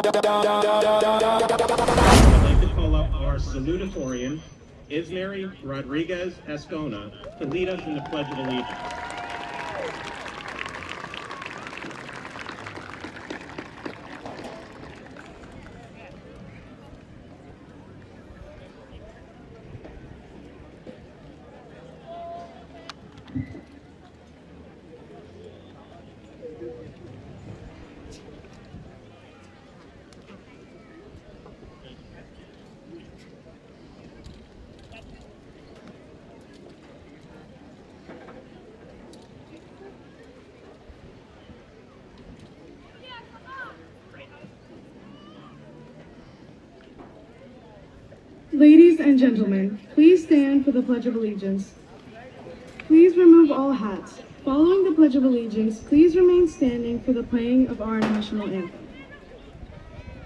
like to call up our salutatorian, Ismary Rodriguez Escona, to lead us in the Pledge of Allegiance. Ladies and gentlemen, please stand for the Pledge of Allegiance. Please remove all hats. Following the Pledge of Allegiance, please remain standing for the playing of our national anthem.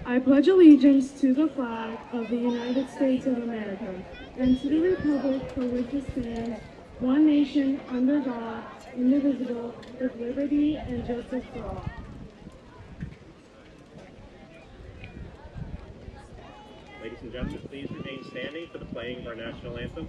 I pledge allegiance to the flag of the United States of America and to the republic for which it stands, one nation, under God, indivisible, with liberty and justice for all. Ladies and gentlemen, please remain standing for the playing of our national anthem.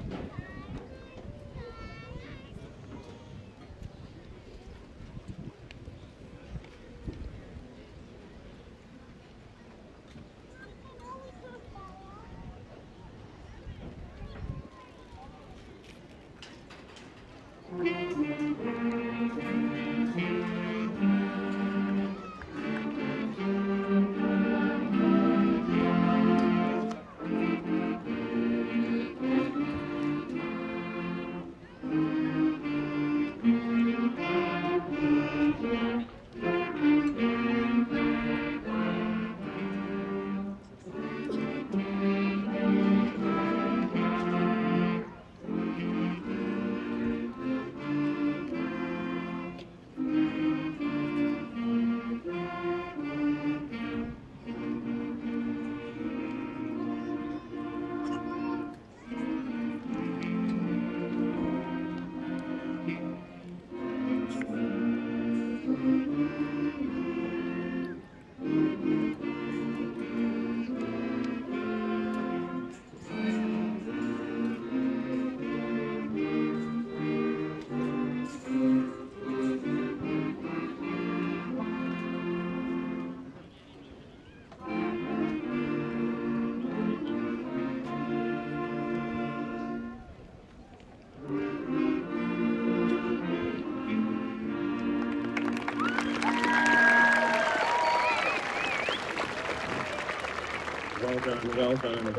Well done, well done.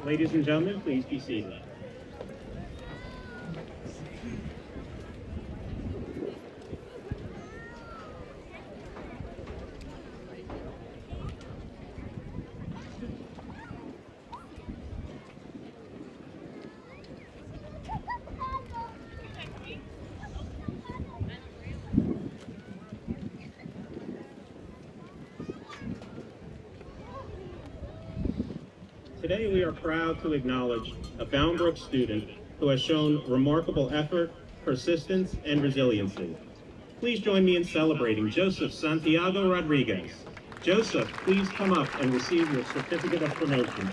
Ladies and gentlemen, please be seated. Today we are proud to acknowledge a Bound Brook student who has shown remarkable effort, persistence, and resiliency. Please join me in celebrating Joseph Santiago Rodriguez. Joseph, please come up and receive your certificate of promotion.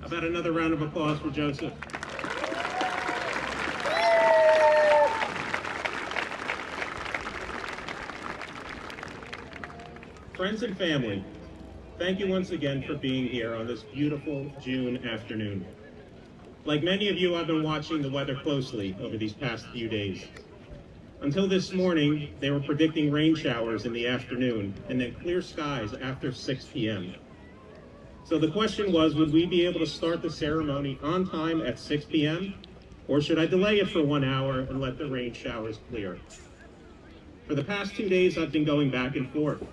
How about another round of applause for Joseph? Friends and family, thank you once again for being here on this beautiful June afternoon. Like many of you, I've been watching the weather closely over these past few days. Until this morning, they were predicting rain showers in the afternoon and then clear skies after 6 p.m. So the question was, would we be able to start the ceremony on time at 6 p.m.? Or should I delay it for 1 hour and let the rain showers clear? For the past 2 days, I've been going back and forth.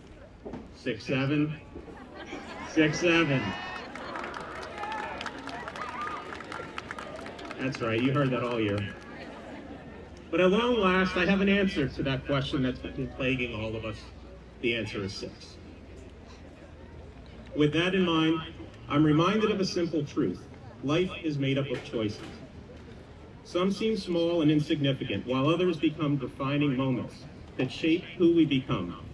6-7, 6-7. That's right, you heard that all year. But at long last, I have an answer to that question that's been plaguing all of us. The answer is 6. With that in mind, I'm reminded of a simple truth. Life is made up of choices. Some seem small and insignificant, while others become defining moments that shape who we become.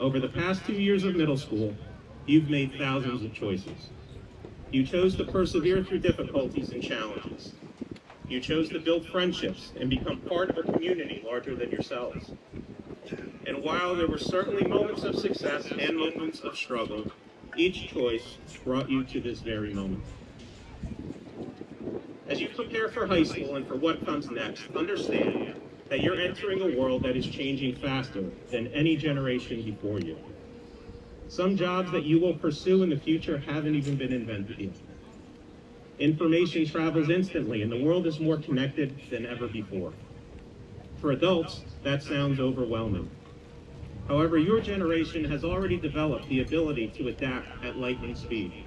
Over the past 2 years of middle school, you've made thousands of choices. You chose to persevere through difficulties and challenges. You chose to build friendships and become part of a community larger than yourselves. And while there were certainly moments of success and moments of struggle, each choice brought you to this very moment. As you prepare for high school and for what comes next, understand that you're entering a world that is changing faster than any generation before you. Some jobs that you will pursue in the future haven't even been invented yet. Information travels instantly, and the world is more connected than ever before. For adults, that sounds overwhelming. However, your generation has already developed the ability to adapt at lightning speed.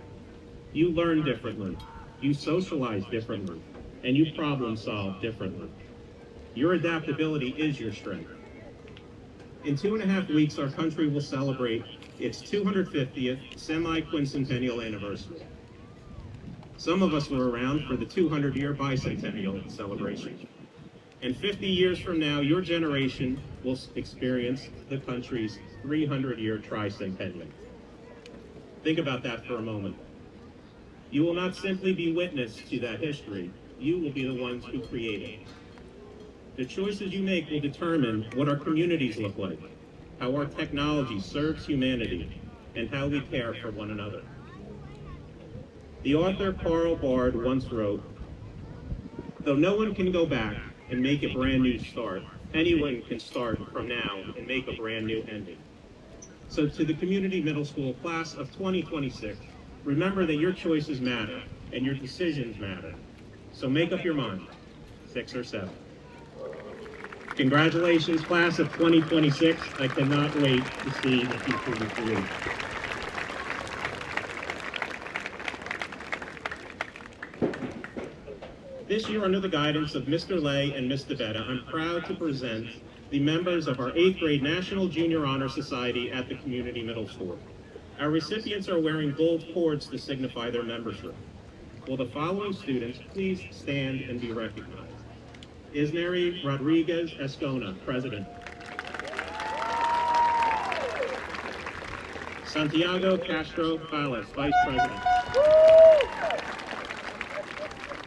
You learn differently, you socialize differently, and you problem solve differently. Your adaptability is your strength. In 2.5 weeks, our country will celebrate its 250th semi-quincentennial anniversary. Some of us were around for the 200-year bicentennial celebration. And 50 years from now, your generation will experience the country's 300-year tricentennial. Think about that for a moment. You will not simply be witness to that history, you will be the ones who create it. The choices you make will determine what our communities look like, how our technology serves humanity, and how we care for one another. The author Carl Bard once wrote, "Though no one can go back and make a brand new start, anyone can start from now and make a brand new ending." So to the community middle school class of 2026, remember that your choices matter and your decisions matter. So make up your mind, 6 or 7. Congratulations, class of 2026. I cannot wait to see the future you create. This year, under the guidance of Mr. Lay and Ms. DeBetta, I'm proud to present the members of our 8th grade National Junior Honor Society at the Community Middle School. Our recipients are wearing gold cords to signify their membership. Will the following students please stand and be recognized? Isneri Rodriguez Escona, President. Santiago Castro Fallas, Vice President.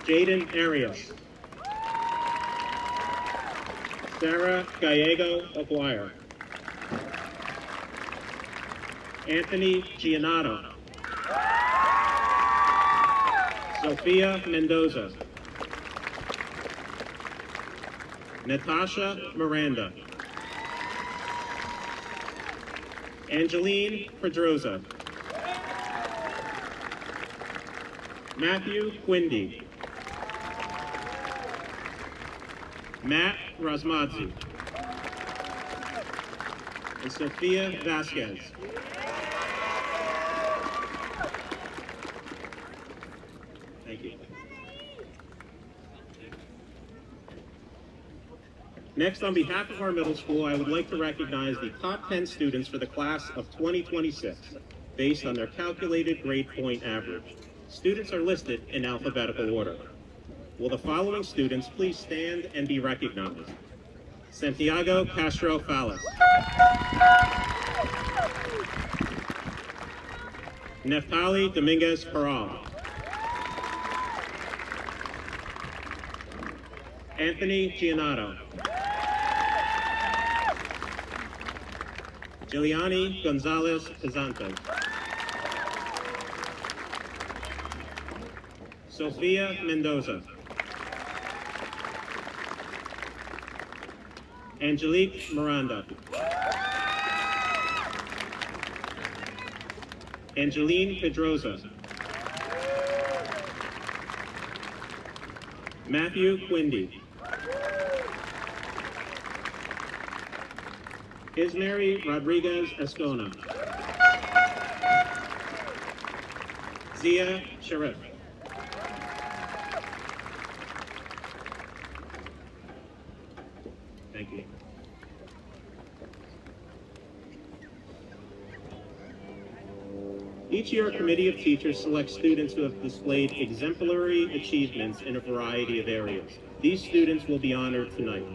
Jaden Arias. Sarah Gallego Aguirre. Anthony Giannato. Sophia Mendoza. Natasha Miranda. Angeline Pedroza. Matthew Quindy. Matt Razmadzi. And Sophia Vasquez. Thank you. Next, on behalf of our middle school, I would like to recognize the top 10 students for the class of 2026, based on their calculated grade point average. Students are listed in alphabetical order. Will the following students please stand and be recognized? Santiago Castro Fallas. Neftali Dominguez Peral. Anthony Giannato. Giuliani Gonzalez Pizanto. Sophia Mendoza. Angelique Miranda. Angeline Pedroza. Matthew Quindy. Ismary Rodriguez Escona. Zia Sharif. Thank you. Each year, a committee of teachers selects students who have displayed exemplary achievements in a variety of areas. These students will be honored tonight.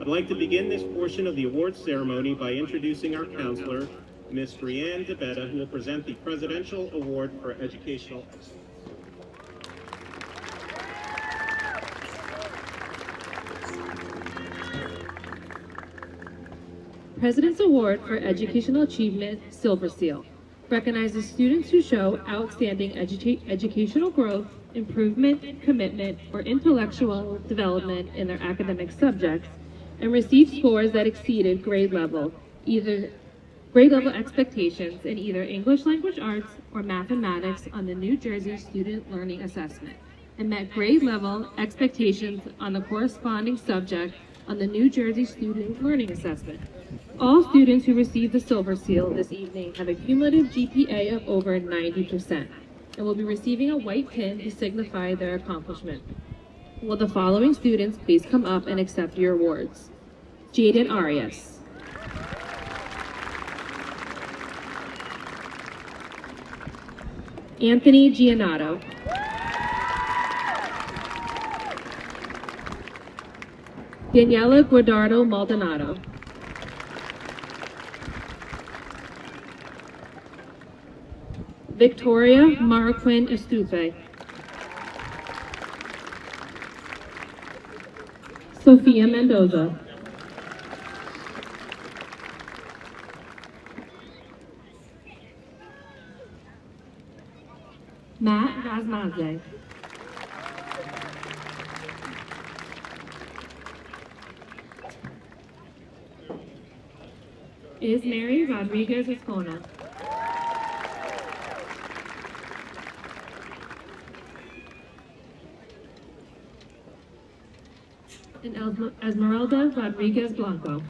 I'd like to begin this portion of the awards ceremony by introducing our counselor, Ms. Brianne DeBetta, who will present the Presidential Award for Educational Excellence. President's Award for Educational Achievement, Silver Seal, recognizes students who show outstanding educational growth, improvement, commitment, or intellectual development in their academic subjects, and receive scores that exceeded grade level expectations in either English Language Arts or mathematics on the New Jersey Student Learning Assessment, and met grade level expectations on the corresponding subject on the New Jersey Student Learning Assessment. All students who received the Silver Seal this evening have a cumulative GPA of over 90% and will be receiving a white pin to signify their accomplishment. Will the following students please come up and accept your awards? Jaden Arias. Anthony Giannato. Daniela Guardardo Maldonado. Victoria Marquin Estupe. Sofia Mendoza. Matt Razmaze. Ismary Rodriguez Escona. And Esmeralda Rodriguez Blanco.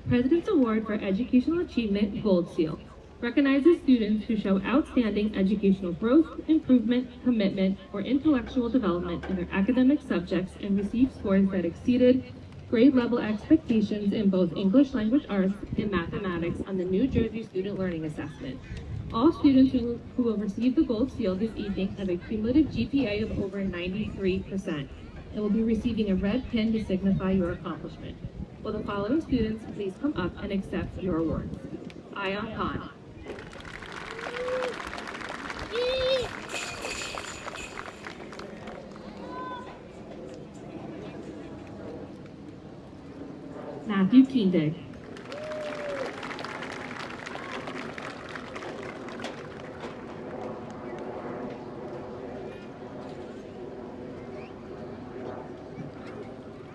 President's Award for Educational Achievement, Gold Seal, recognizes students who show outstanding educational growth, improvement, commitment, or intellectual development in their academic subjects and receive scores that exceeded grade level expectations in both English Language Arts and mathematics on the New Jersey Student Learning Assessment. All students who will receive the Gold Seal this evening have a cumulative GPA of over 93% and will be receiving a red pin to signify your accomplishment. Will the following students please come up and accept your awards? Ayan Khan. Matthew Keendig.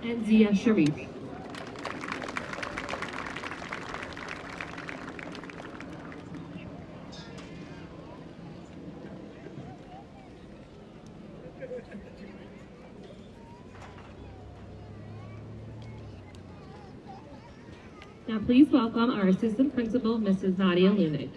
And Zia Sharif. Now please welcome our Assistant Principal, Mrs. Nadia Lunig.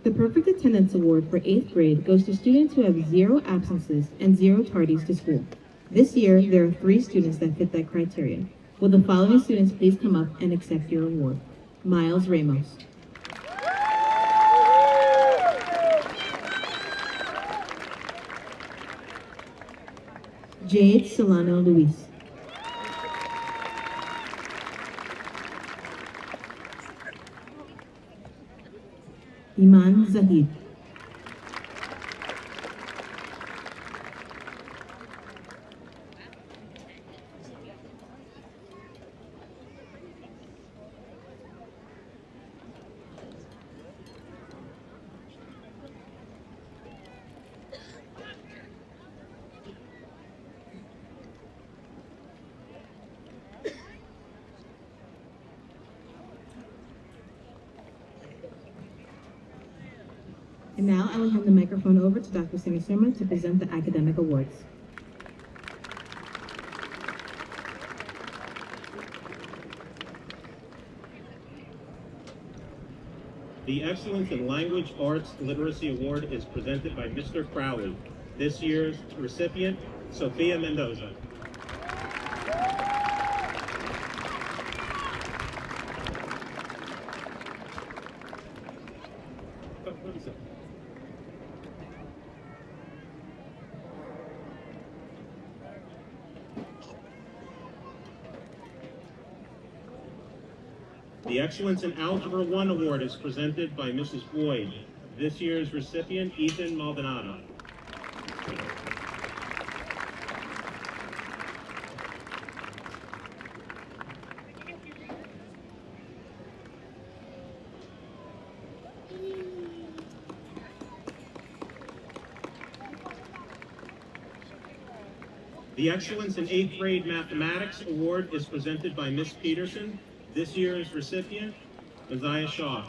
The Perfect Attendance Award for 8th grade goes to students who have 0 absences and 0 tardies to school. This year, there are 3 students that fit that criteria. Will the following students please come up and accept your award? Miles Ramos. Jade Solano Luis. Iman Zahid. And now I will hand the microphone over to Dr. Sinisterma to present the academic awards. The Excellence in Language Arts Literacy Award is presented by Mr. Crowley. This year's recipient, Sophia Mendoza. The Excellence in Algebra 1 Award is presented by Mrs. Boyd. This year's recipient, Ethan Maldonado. The Excellence in 8th Grade Mathematics Award is presented by Miss Peterson. This year's recipient, Isaiah Shaw.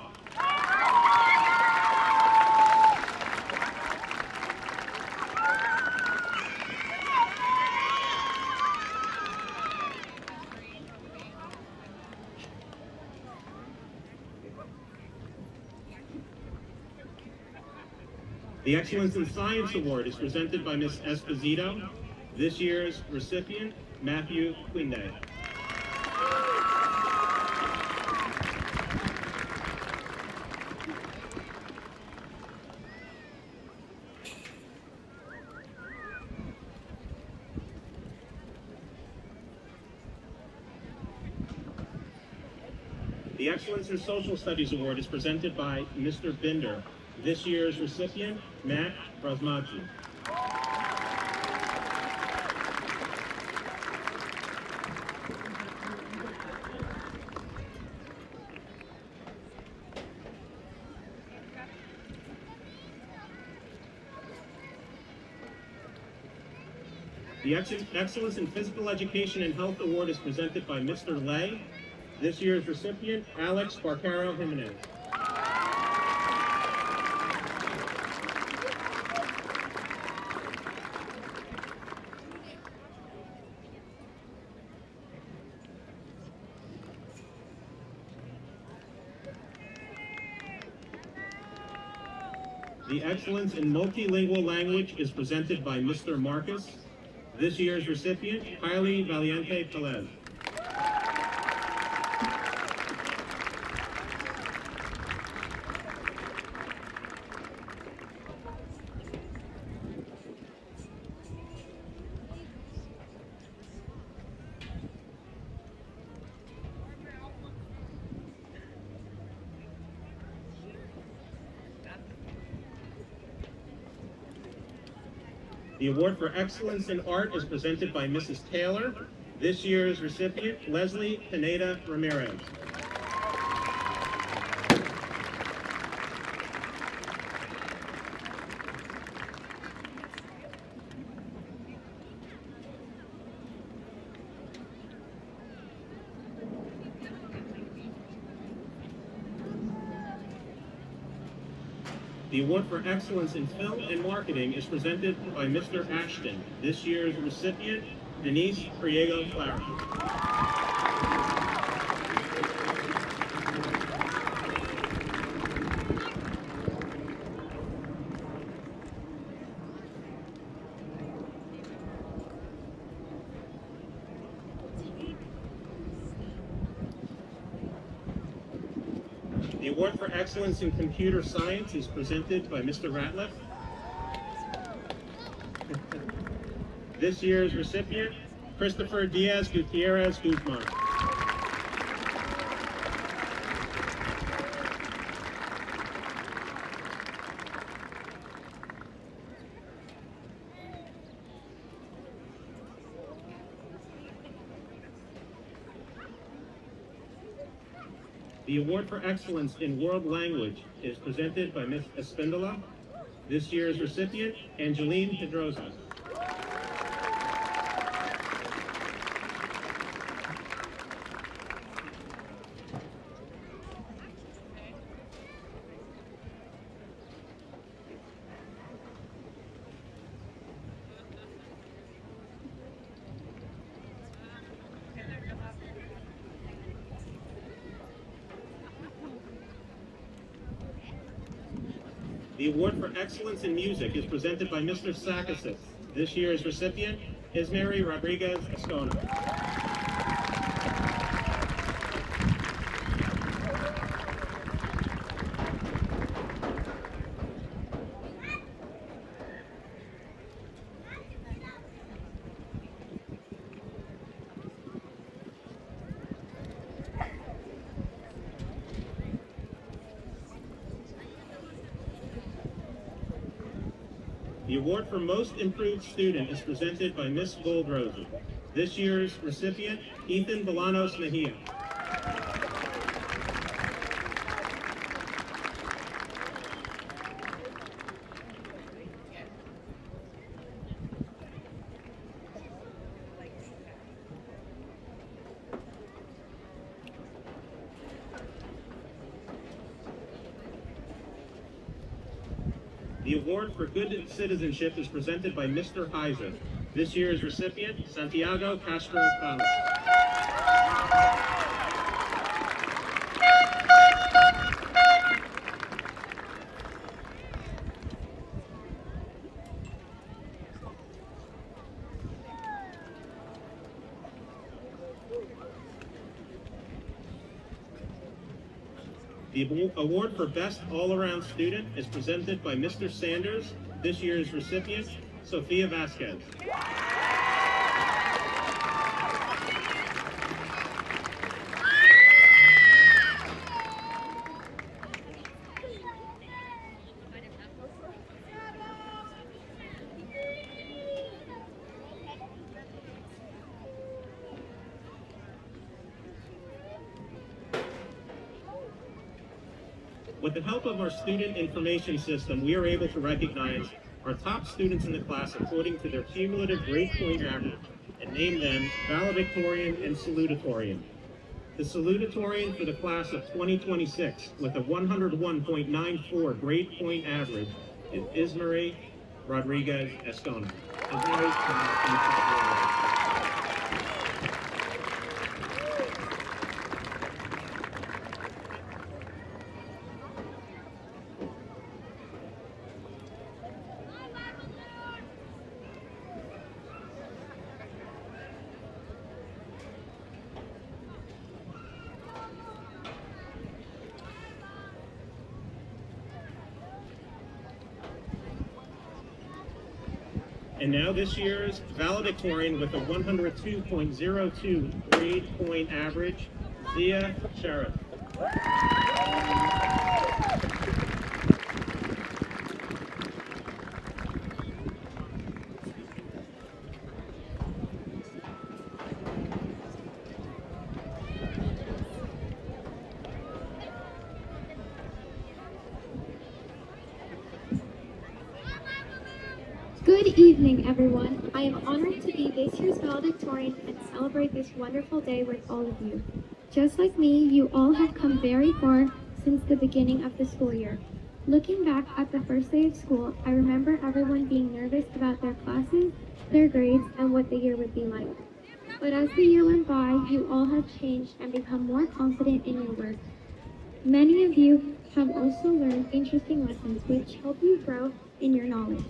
The Excellence in Science Award is presented by Miss Esposito. This year's recipient, Matthew Quinde. The Excellence in Social Studies Award is presented by Mr. Binder. This year's recipient, Matt Brasmachi. The Excellence in Physical Education and Health Award is presented by Mr. Lay. This year's recipient, Alex Barcaro Jimenez. The Excellence in Multilingual Language is presented by Mr. Marcus. This year's recipient, Kylie Valiente Pelez. The award for Excellence in Art is presented by Mrs. Taylor. This year's recipient, Leslie Pineda Ramirez. The award for Excellence in Film and Marketing is presented by Mr. Ashton. This year's recipient, Denise Priego Clara. The award for Excellence in Computer Science is presented by Mr. Ratliff. This year's recipient, Christopher Diaz Gutierrez Guzman. The award for excellence in world language is presented by Ms. Espindola. This year's recipient, Angeline Pedrosa. The award for excellence in music is presented by Mr. Sakasis. This year's recipient is Mary Rodriguez Escona. The award for Most Improved Student is presented by Miss Goldrose. This year's recipient, Ethan Bolanos Mejia. The award for good citizenship is presented by Mr. Heiser. This year's recipient, Santiago Castro Palace. The award for Best All-Around Student is presented by Mr. Sanders. This year's recipient, Sofia Vasquez. With the help of our student information system, we are able to recognize our top students in the class according to their cumulative grade point average and name them valedictorian and salutatorian. The salutatorian for the class of 2026 with a 101.94 grade point average is Ismarie Rodriguez Escona. And now this year's valedictorian with a 102.02 grade point average, Zia Sheriff. Good evening, everyone. I am honored to be this year's valedictorian and celebrate this wonderful day with all of you. Just like me, you all have come very far since the beginning of the school year. Looking back at the first day of school, I remember everyone being nervous about their classes, their grades, and what the year would be like. But as the year went by, you all have changed and become more confident in your work. Many of you have also learned interesting lessons which help you grow in your knowledge.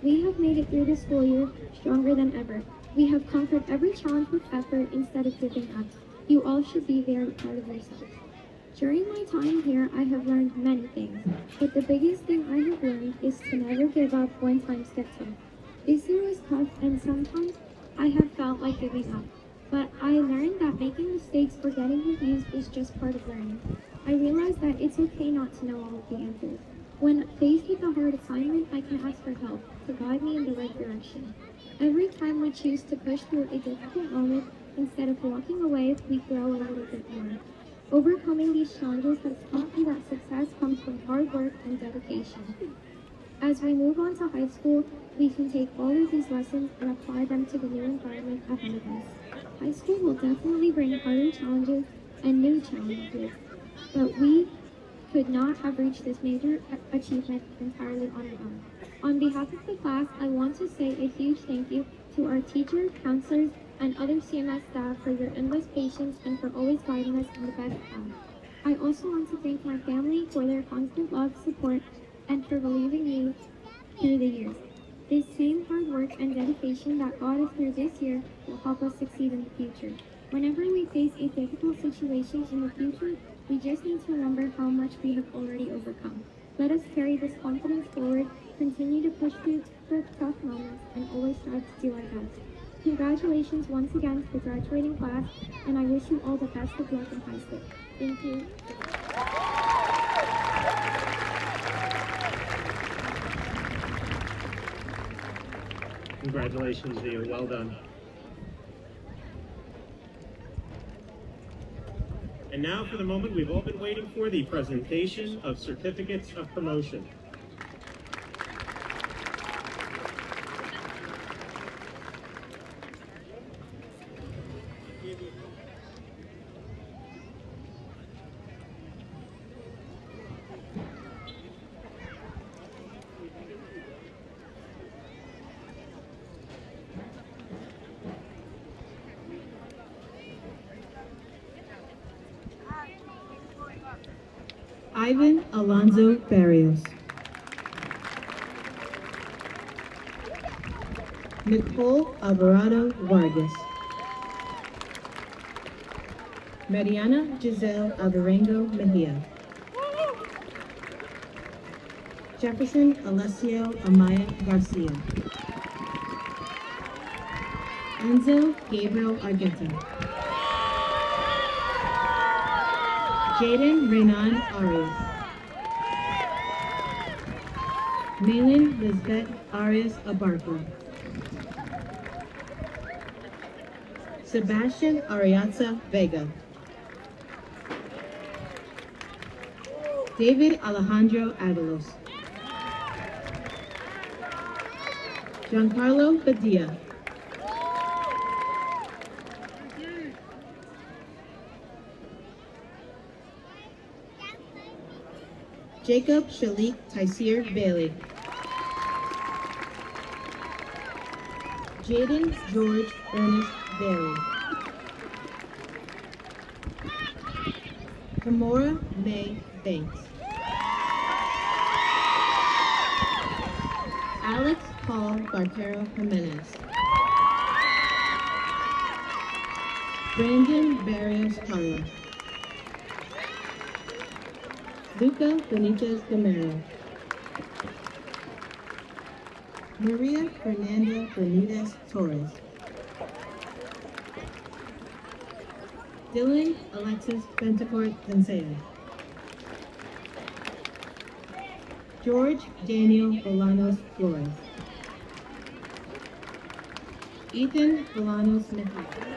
We have made it through the school year stronger than ever. We have conquered every challenge with effort instead of giving up. You all should be very proud of yourselves. During my time here, I have learned many things, but the biggest thing I have learned is to never give up when times get tough. This year was tough and sometimes I have felt like giving up. But I learned that making mistakes or getting confused is just part of learning. I realized that it's okay not to know all of the answers. When faced with a hard assignment, I can ask for help to guide me in the right direction. Every time we choose to push through a difficult moment, instead of walking away, we grow a little bit more. Overcoming these challenges has taught me that success comes from hard work and dedication. As we move on to high school, we can take all of these lessons and apply them to the new environment ahead of us. High school will definitely bring harder challenges and new challenges, but we could not have reached this major achievement entirely on our own. On behalf of the class, I want to say a huge thank you to our teachers, counselors, and other CMS staff for your endless patience and for always guiding us in the best path. I also want to thank my family for their constant love, support, and for believing me through the years. This same hard work and dedication that got us through this year will help us succeed in the future. Whenever we face a difficult situation in the future, we just need to remember how much we have already overcome. Let us carry this confidence forward, continue to push through the tough moments, and always strive to do our best. Congratulations once again to the graduating class, and I wish you all the best of luck in high school. Thank you. Congratulations to you. Well done. And now for the moment we've all been waiting for, the presentation of certificates of promotion. Ivan Alonso Barrios. Nicole Alvarado Vargas. Mariana Giselle Alvarengo Mejia. Jefferson Alessio Amaya Garcia. Enzo Gabriel Argueta. Jaden Renan Arias. Malin Lisbeth Arias Abarca. Sebastian Ariatza Vega. David Alejandro Avalos. Giancarlo Badia. Jacob Shalik Taisir Bailey. Jaden George Ernest Bailey. Kamora May Banks. Alex Paul Bartero Jimenez. Brandon Barrios Carlos. Luca Benitez Gamero. Maria Fernanda Benitez Torres. Dylan Alexis Bentecourt Vincea. George Daniel Bolanos Flores. Ethan Bolanos Mejia.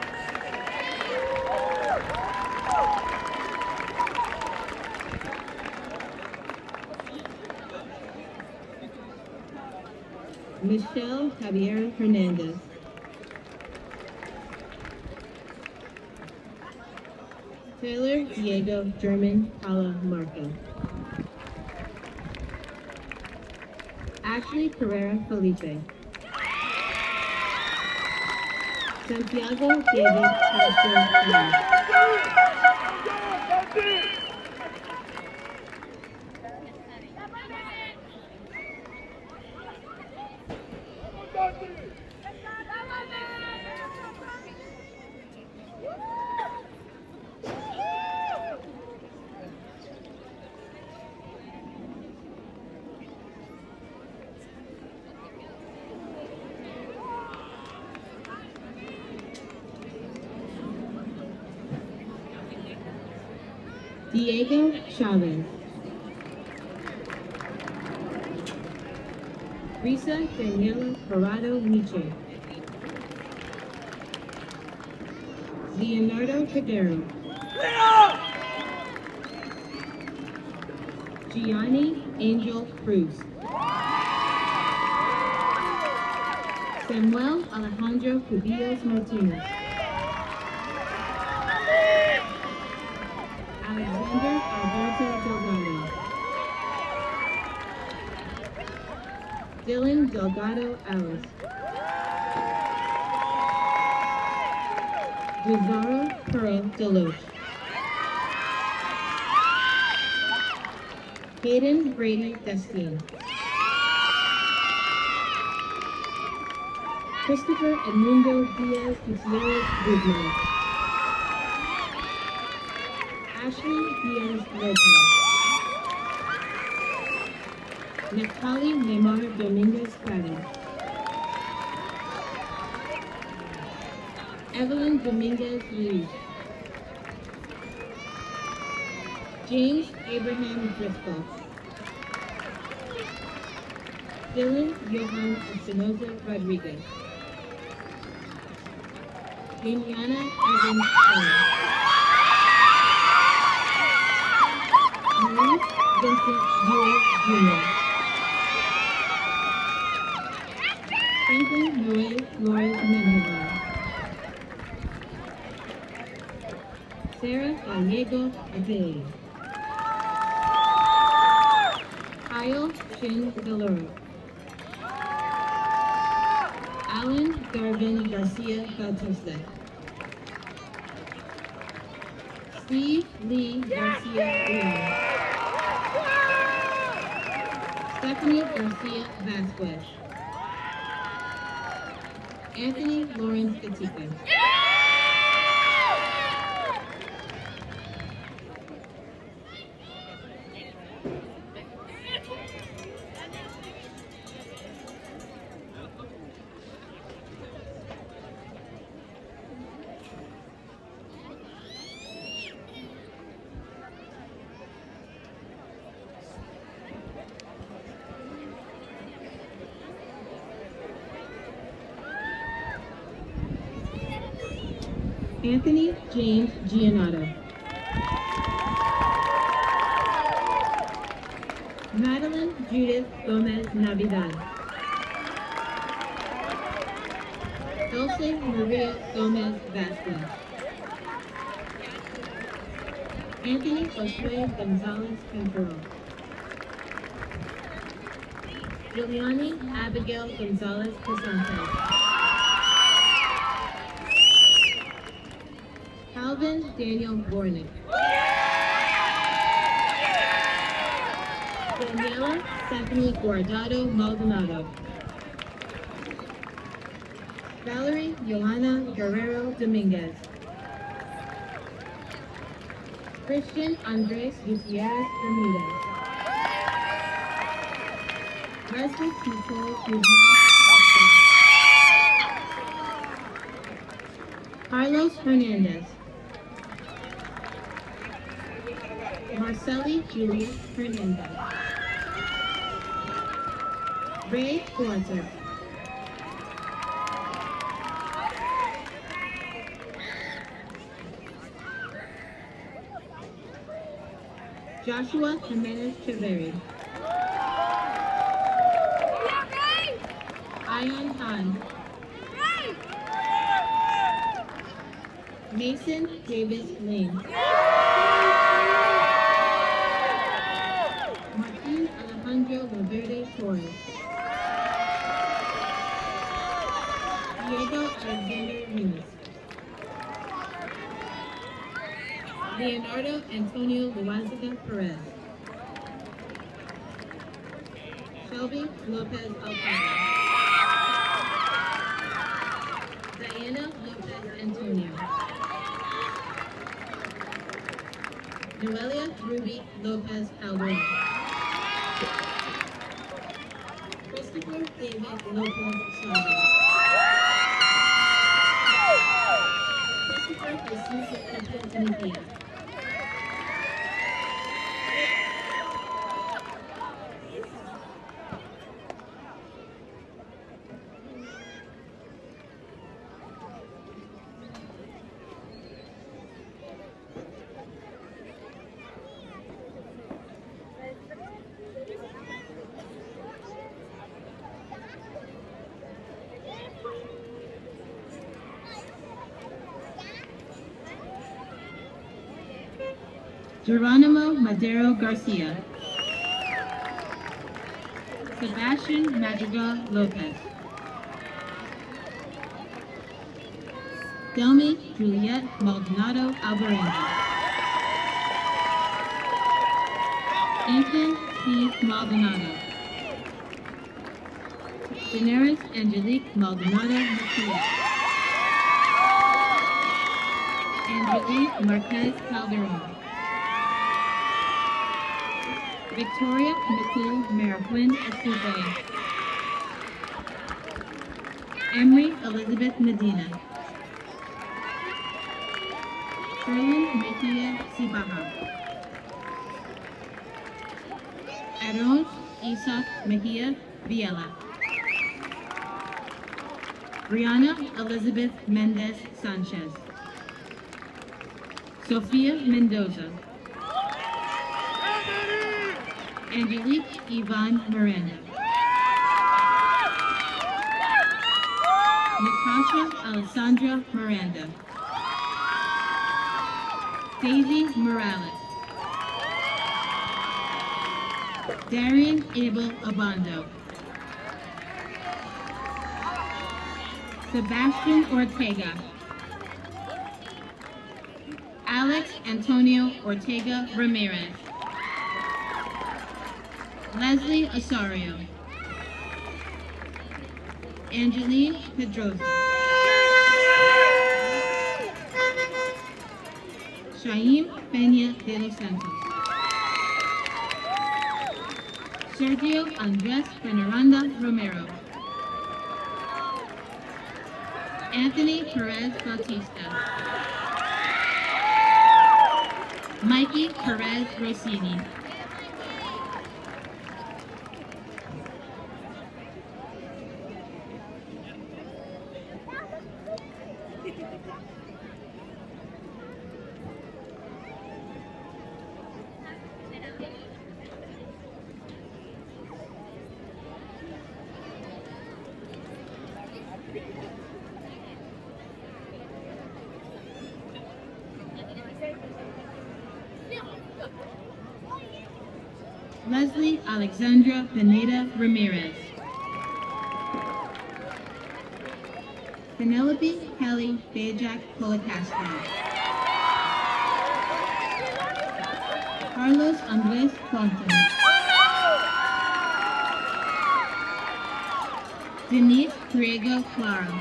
Michelle Javier Hernandez. Taylor Diego German Palamarco. Ashley Carrera Felipe. Santiago David Castro Ramos. Diego Chavez. Risa Daniela Parado Miche. Leonardo Cordero. Gianni Angel Cruz. Samuel Alejandro Cubillos Martinez. Alexander Alberto Delgado. Dylan Delgado Alice. Rizaro Pearl Deloche. Hayden Brady Destine. Christopher Edmundo Diaz Gutierrez Guzman. Ashley Diaz Lopez. Natali Neymar Dominguez Prado. Evelyn Dominguez Ruiz. James Abraham Driscoll. Dylan Johan Espinoza Rodriguez. Damiana Evans Stone. Maurice Vincent Buell Jr. Franklin Noel Flores Menjivar. Sarah Gallego Abey. Kyle Shin Deloro. Alan Garvin Garcia Bautista. Steve Lee Garcia Leon. Stephanie Garcia Vasquez. Anthony Lawrence Gatica. Anthony James Giannato. Madeline Judith Gomez Navidad. Dulce Maria Gomez Vasquez. Anthony Josue Gonzalez Cantorro. Juliani Abigail Gonzalez Casantes. Calvin Daniel Bornick. Daniela Stephanie Guardado Maldonado. Valerie Johanna Guerrero Dominguez. Christian Andres Gutierrez Bermudez. Leslie Nicole Guzman. Carlos Hernandez. Marceli Julia Hernandez. Ray Duarte. Joshua Jimenez Cheveri. Ion Han. Mason Davis Lane. Martin Alejandro Valverde Torres. Diego Alexander Nunes. Leonardo Antonio Loaziga Perez. Shelby Lopez Alcala. Diana Lopez Antonio. Noelia Ruby Lopez Calderon. Christopher David Lopez Chavez. Christopher Jesus Mejia. Geronimo Madero Garcia, Sebastian Madrigal Lopez, Delmy Juliet Maldonado Alvarenga, Ethan Steve Maldonado, Daenerys Angelique Maldonado Mejia, Angelique Marquez Calderon, Victoria Nicole Mariquin Estube, Emery Elizabeth Medina, Sherlyn Mejia Sibaha, Aaron Isaac Mejia Viela, Brianna Elizabeth Mendez Sanchez, Sofia Mendoza, Angelique Yvonne Miranda, Natasha Alessandra Miranda, Daisy Morales, Darian Abel Abando, Sebastian Ortega, Alex Antonio Ortega Ramirez, Leslie Osorio, Angeline Pedrosa, Shaim Peña de los Santos, Sergio Andres Veneranda Romero, Anthony Perez Bautista, Mikey Perez Rossini, Leslie Alexandra Pineda Ramirez, Penelope Kelly Bajak Policastro, Carlos Andres Quantum, Denise Priego Clara,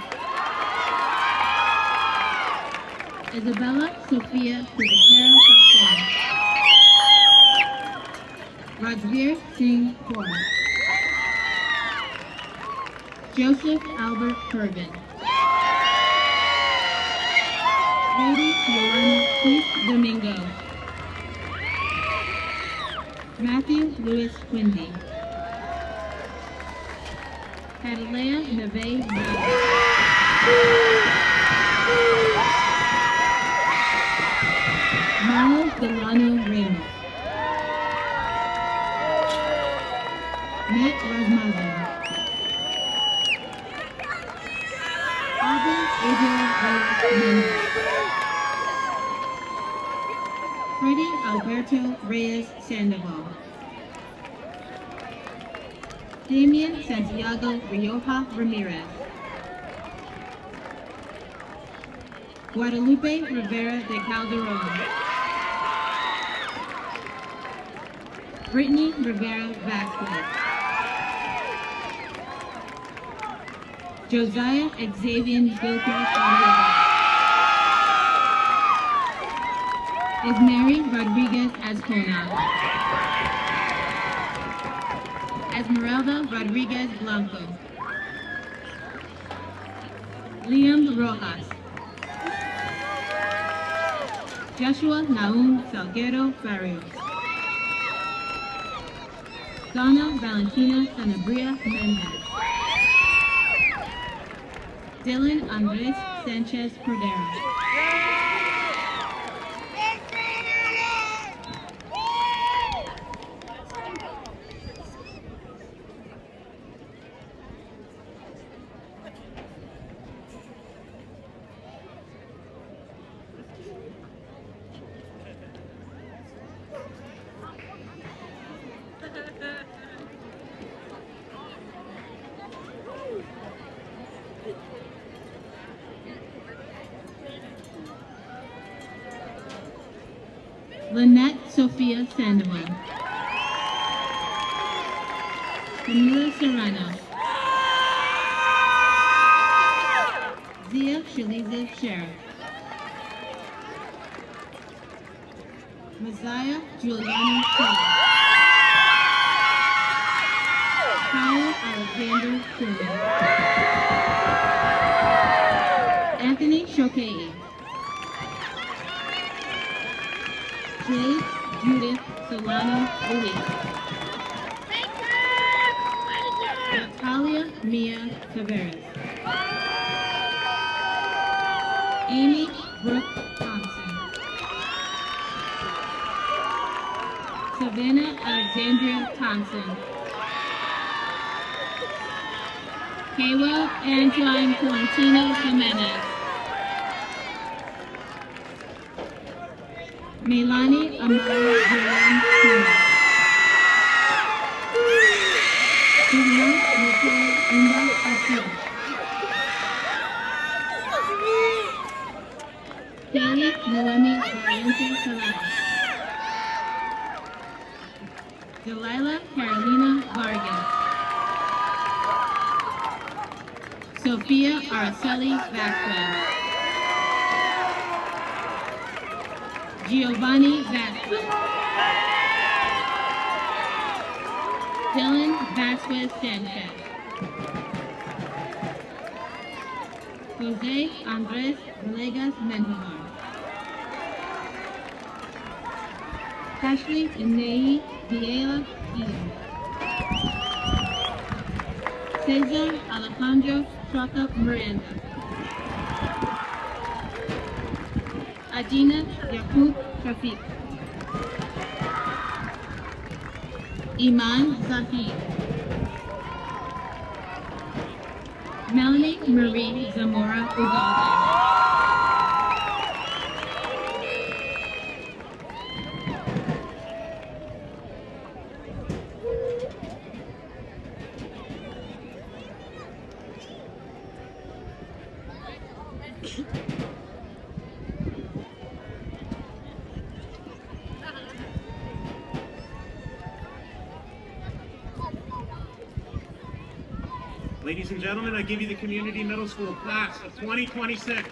Isabella Sofia Pivoquera Falcon, Rajveer Singh Kaur, Joseph Albert Pervin, Rudy Yolanda Keith Domingo, Matthew Louis Quindy, Catalea Neve Miles Delano Ramos, Matt Rasmussen, Albert Adriel Reyes Mendez, Freddie Alberto Reyes Sandoval, Damian Santiago Rioja Ramirez, Guadalupe Rivera de Calderon, Brittany Rivera Vasquez, Josiah Xavier Gilchrist Rodriguez, Ismary Rodriguez Azcona, Esmeralda Rodriguez Blanco, Liam Rojas, Joshua Naum Salguero Barrios, Donna Valentina Sanabria Mendez, Dylan Andres Sanchez Cordero, Lynette Sophia Sandoval. Camila Serrano. Zia Shaliza Sheriff. Messiah Giuliani Kelly. Kyle Alexander Truman. Anthony Shokei. Jade Judith Solano Luis. Natalia Mia Taveras. Amy Brook Thompson. Savannah Alexandria Thompson. Kayla Angeline Florentino Jimenez. Melanie Amara Julian Puna. Julian Nicole Inda Asia. Kelly Noemi Valiente Salada. Delilah Carolina Vargas. Sophia Araceli Vasquez. Giovanni Vasquez. Dylan Vasquez Sanchez. Jose Andres Villegas Mendoza. Ashley Inei Viela Ian. Cesar Alejandro Chaka Miranda. Adina Yakub Shafiq. Iman Zahid. Melanie Marie Zamora Ugalde. Ladies and gentlemen, I give you the Community Middle School class of 2026.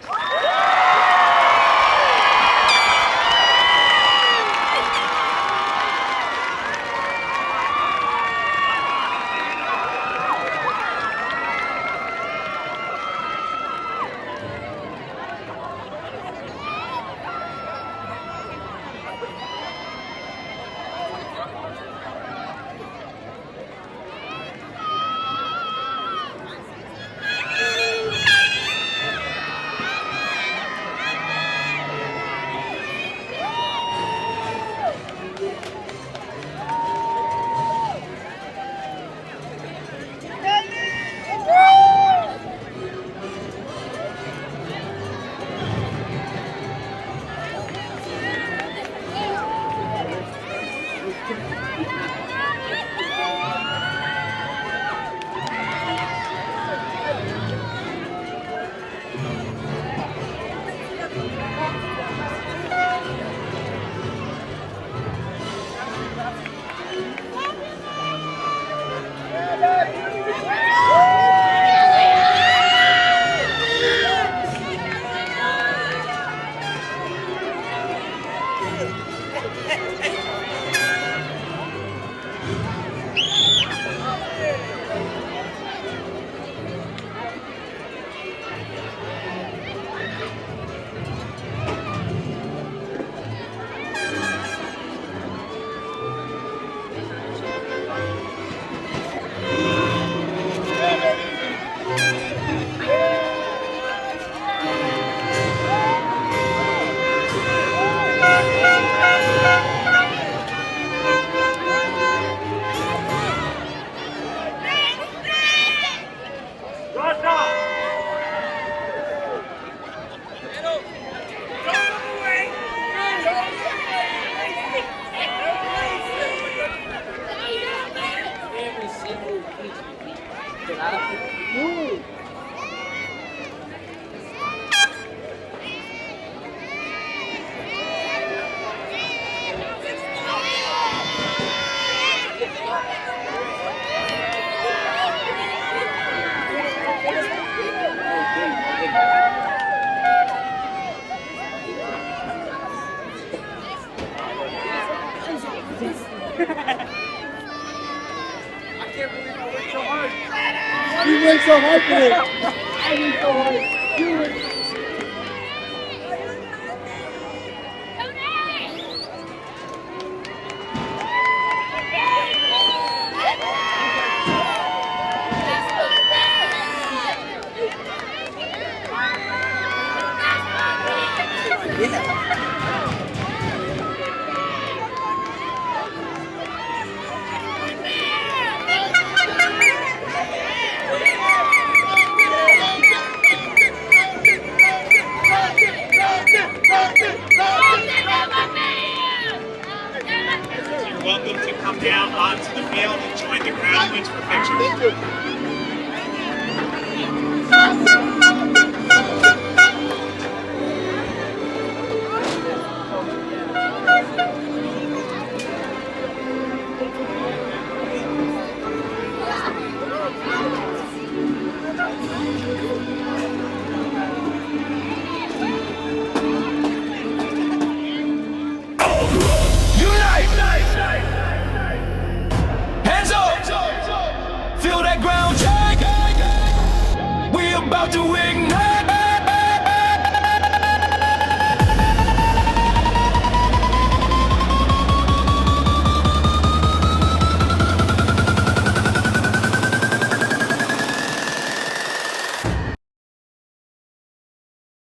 You worked so hard for it. I worked so hard. You worked. You're welcome to come down onto the field and join the graduates for pictures. Hands up! Feel that ground shake. We about to ignite.